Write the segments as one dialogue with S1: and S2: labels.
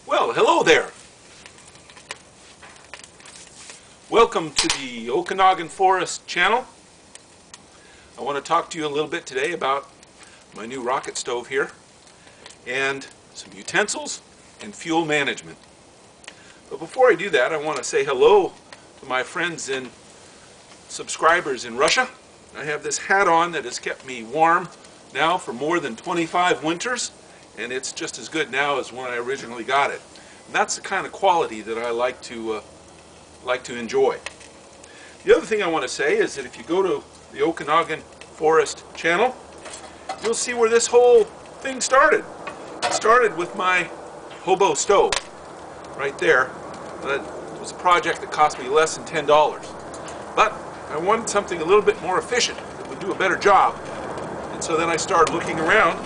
S1: Well, hello there. Welcome to the Okanagan Forest channel. I want to talk to you a little bit today about my new rocket stove here and some utensils and fuel management. But before I do that, I want to say hello to my friends and subscribers in Russia. I have this hat on that has kept me warm now for more than 25 winters, and it's just as good now as when I originally got it. And that's the kind of quality that I like to enjoy. The other thing I want to say is that if you go to the Okanagan Forest channel, you'll see where this whole thing started. It started with my hobo stove right there. That was a project that cost me less than $10. But I wanted something a little bit more efficient that would do a better job. And so then I started looking around,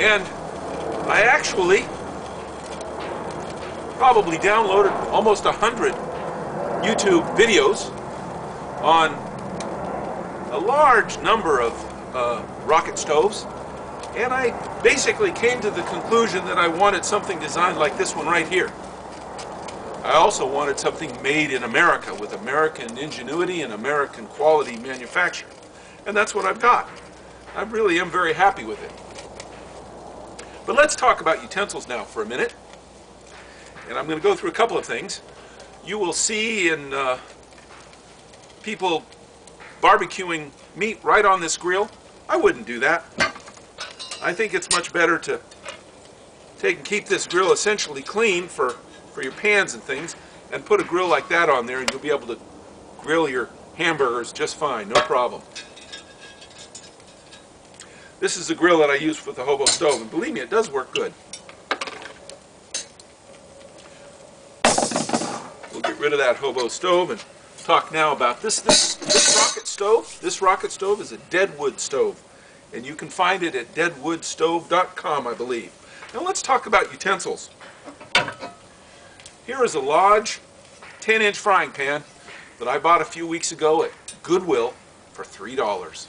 S1: and I actually probably downloaded almost 100 YouTube videos on a large number of rocket stoves, and I basically came to the conclusion that I wanted something designed like this one right here. I also wanted something made in America with American ingenuity and American quality manufacture, and that's what I've got. I really am very happy with it. But let's talk about utensils now for a minute. And I'm going to go through a couple of things. You will see in people barbecuing meat right on this grill. I wouldn't do that. I think it's much better to keep this grill essentially clean for your pans and things, and put a grill like that on there, and you'll be able to grill your hamburgers just fine, no problem. This is the grill that I use for the hobo stove, and believe me, it does work good. Get rid of that hobo stove and talk now about this rocket stove. This rocket stove is a Deadwood stove, and you can find it at deadwoodstove.com, I believe. Now let's talk about utensils. Here is a large 10-inch frying pan that I bought a few weeks ago at Goodwill for $3.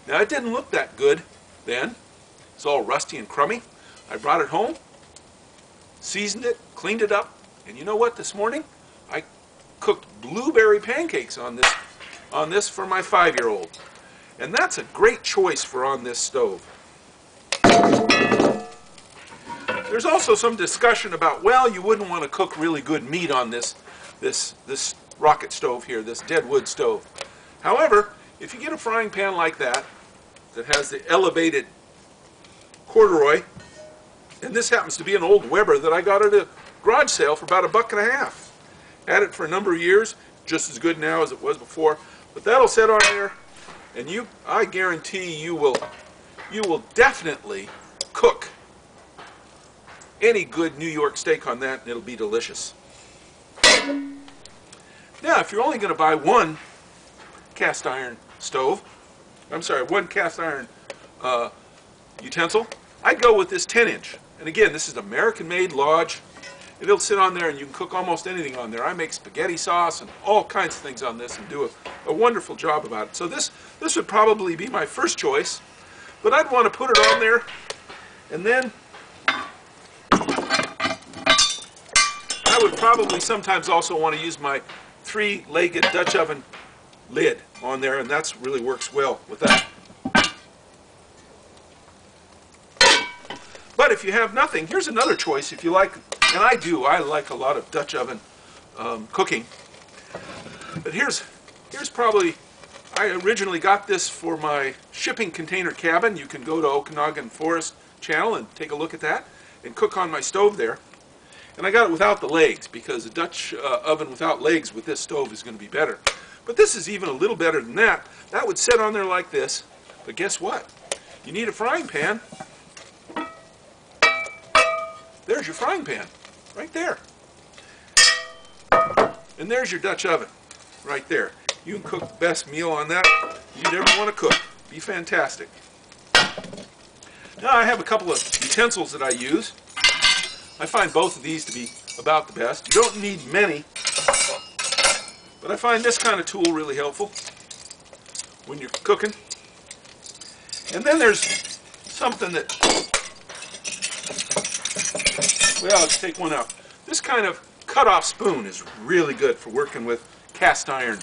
S1: Now it didn't look that good then. It's all rusty and crummy. I brought it home, seasoned it, cleaned it up, and you know what, this morning I cooked blueberry pancakes on this for my 5-year-old. And that's a great choice for on this stove. There's also some discussion about, well, you wouldn't want to cook really good meat on this rocket stove here, this Deadwood stove. However, if you get a frying pan like that has the elevated corduroy, and this happens to be an old Weber that I got at a garage sale for about $1.50. Had it for a number of years, just as good now as it was before. But that'll sit on there, and I guarantee you will definitely cook any good New York steak on that, and it'll be delicious. Now, if you're only going to buy one cast iron utensil, I'd go with this 10-inch. And again, this is American-made, large. It'll sit on there and you can cook almost anything on there. I make spaghetti sauce and all kinds of things on this and do a wonderful job about it. So this would probably be my first choice, but I'd want to put it on there, and then I would probably sometimes also want to use my 3-legged Dutch oven lid on there, and that really works well with that. But if you have nothing, here's another choice if you like. And I like a lot of Dutch oven cooking. But here's probably, I originally got this for my shipping container cabin. You can go to Okanagan Forest channel and take a look at that and cook on my stove there. And I got it without the legs, because a Dutch oven without legs with this stove is going to be better. But this is even a little better than that. That would sit on there like this. But guess what? You need a frying pan. There's your frying pan, right there. And there's your Dutch oven, right there. You can cook the best meal on that you'd ever want to cook. Be fantastic. Now I have a couple of utensils that I use. I find both of these to be about the best. You don't need many. But I find this kind of tool really helpful when you're cooking. And then there's something that, well, let's take one out. This kind of cut-off spoon is really good for working with cast iron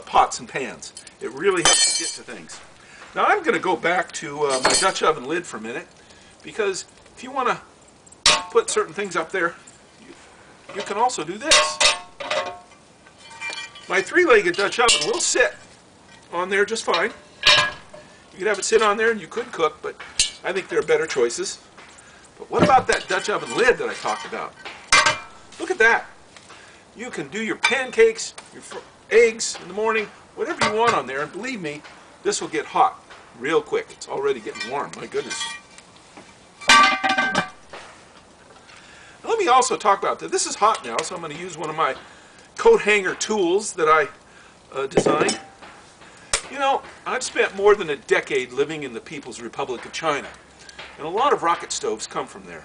S1: pots and pans. It really helps you get to things. Now I'm going to go back to my Dutch oven lid for a minute, because if you want to put certain things up there, you can also do this. My three-legged Dutch oven will sit on there just fine. You could have it sit on there and you could cook, but I think there are better choices. But what about that Dutch oven lid that I talked about? Look at that. You can do your pancakes, your eggs in the morning, whatever you want on there, and believe me, this will get hot real quick. It's already getting warm, my goodness. Let me also talk about this. This is hot now, so I'm going to use one of my coat hanger tools that I designed. You know, I've spent more than a decade living in the People's Republic of China, and a lot of rocket stoves come from there.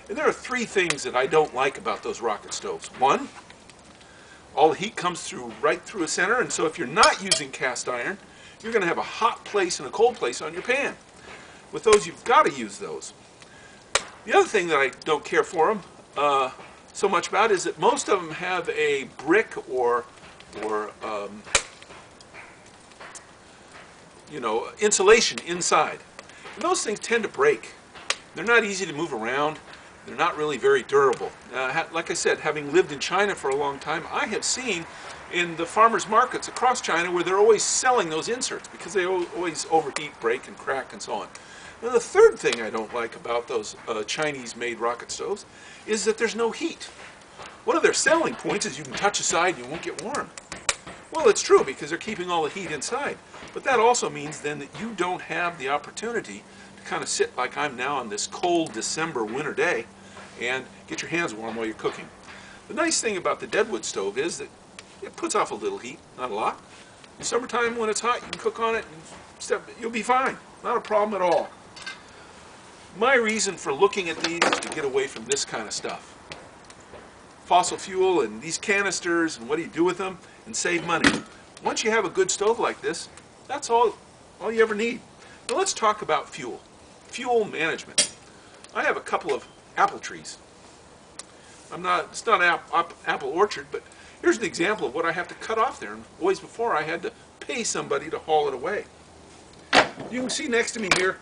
S1: And there are three things that I don't like about those rocket stoves. One, all the heat comes through right through a center, and so if you're not using cast iron, you're going to have a hot place and a cold place on your pan. With those, you've got to use those. The other thing that I don't care for them so much about is that most of them have a brick or you know, insulation inside. And those things tend to break. They're not easy to move around. They're not really very durable. Like I said, having lived in China for a long time, I have seen in the farmers markets across China where they're always selling those inserts because they always overheat, break, and crack, and so on. Now, the third thing I don't like about those Chinese-made rocket stoves is that there's no heat. One of their selling points is you can touch the side and you won't get warm. Well, it's true because they're keeping all the heat inside. But that also means then that you don't have the opportunity to kind of sit like I'm now on this cold December winter day and get your hands warm while you're cooking. The nice thing about the Deadwood stove is that it puts off a little heat, not a lot. In summertime when it's hot, you can cook on it and you'll be fine. Not a problem at all. My reason for looking at these is to get away from this kind of stuff. Fossil fuel and these canisters and what do you do with them, and save money. Once you have a good stove like this, that's all you ever need. Now let's talk about fuel. Fuel management. I have a couple of apple trees. It's not an apple orchard, but here's an example of what I have to cut off there. And always before I had to pay somebody to haul it away. You can see next to me here,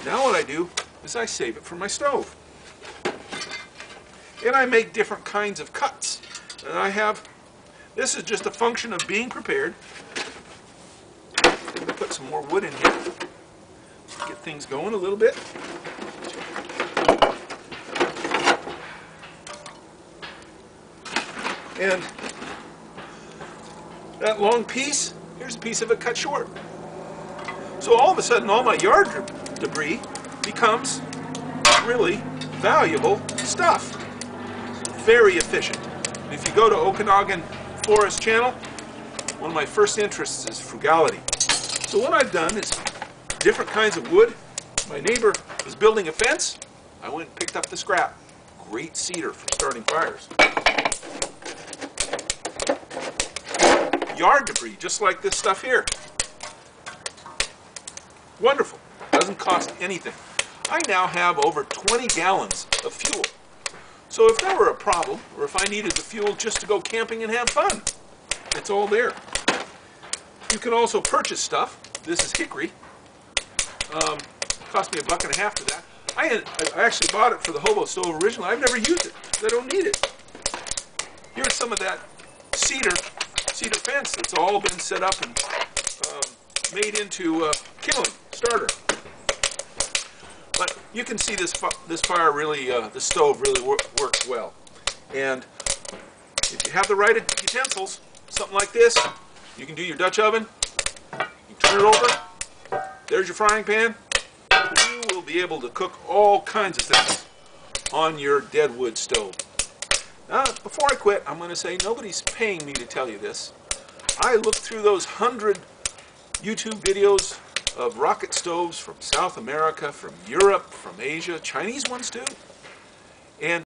S1: now what I do is I save it for my stove. And I make different kinds of cuts. And this is just a function of being prepared. I'm going to put some more wood in here. Get things going a little bit. And that long piece, here's a piece of it cut short. So all of a sudden, all my yard debris becomes really valuable stuff. Very efficient. And if you go to Okanagan Forest Channel, one of my first interests is frugality. So what I've done is different kinds of wood. My neighbor was building a fence. I went and picked up the scrap. Great cedar for starting fires. Yard debris, just like this stuff here. Wonderful. Doesn't cost anything. I now have over 20 gallons of fuel. So if there were a problem, or if I needed the fuel just to go camping and have fun, it's all there. You can also purchase stuff. This is hickory. Cost me $1.50 for that. I actually bought it for the hobo stove originally. I've never used it because I don't need it. Here's some of that cedar fence that's all been set up and made into kindling starter. But you can see this fire really, the stove really works well. And if you have the right utensils, something like this, you can do your Dutch oven. You turn it over. There's your frying pan. You will be able to cook all kinds of things on your Deadwood stove. Now, before I quit, I'm going to say nobody's paying me to tell you this. I looked through those 100 YouTube videos of rocket stoves from South America, from Europe, from Asia, Chinese ones too. And